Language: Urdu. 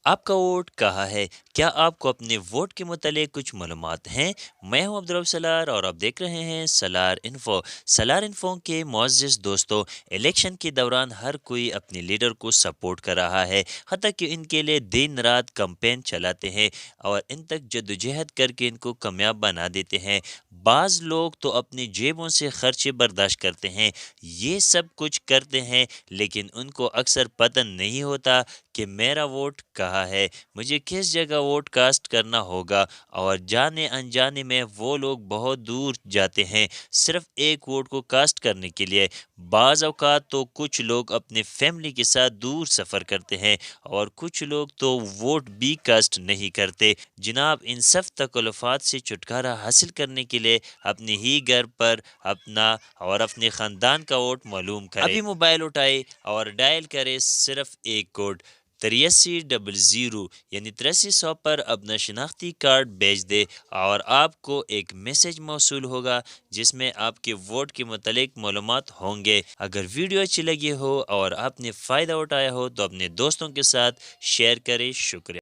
آپ کا ووٹ کہاں ہے؟ کیا آپ کو اپنے ووٹ کے متعلق کچھ معلومات ہیں؟ میں ہوں عبدالرب سلار اور آپ دیکھ رہے ہیں سلار انفو۔ سلار انفو کے معزز دوستوں، الیکشن کے دوران ہر کوئی اپنے لیڈر کو سپورٹ کر رہا ہے، حتیٰ کہ ان کے لیے دن رات کمپین چلاتے ہیں اور ان تک جدوجہد کر کے ان کو کامیاب بنا دیتے ہیں۔ بعض لوگ تو اپنی جیبوں سے خرچے برداشت کرتے ہیں، یہ سب کچھ کرتے ہیں، لیکن ان کو اکثر پتہ نہیں ہوتا کہ میرا ووٹ کہاں ہے، مجھے کس جگہ ووٹ کاسٹ کرنا ہوگا، اور جانے انجانے میں وہ لوگ بہت دور جاتے ہیں صرف ایک ووٹ کو کاسٹ کرنے کے لیے۔ بعض اوقات تو کچھ لوگ اپنے فیملی کے ساتھ دور سفر کرتے ہیں اور کچھ لوگ تو ووٹ بھی کاسٹ نہیں کرتے۔ جناب، ان سب تکلفات سے چھٹکارا حاصل کرنے کے لیے اپنے ہی گھر پر اپنا اور اپنے خاندان کا ووٹ معلوم کرے۔ ابھی موبائل اٹھائے اور ڈائل کرے صرف ایک کوڈ 8300، یعنی 8300 پر اپنا شناختی کارڈ بھیج دے اور آپ کو ایک میسج موصول ہوگا جس میں آپ کے ووٹ کے متعلق معلومات ہوں گے۔ اگر ویڈیو اچھی لگی ہو اور آپ نے فائدہ اٹھایا ہو تو اپنے دوستوں کے ساتھ شیئر کریں۔ شکریہ۔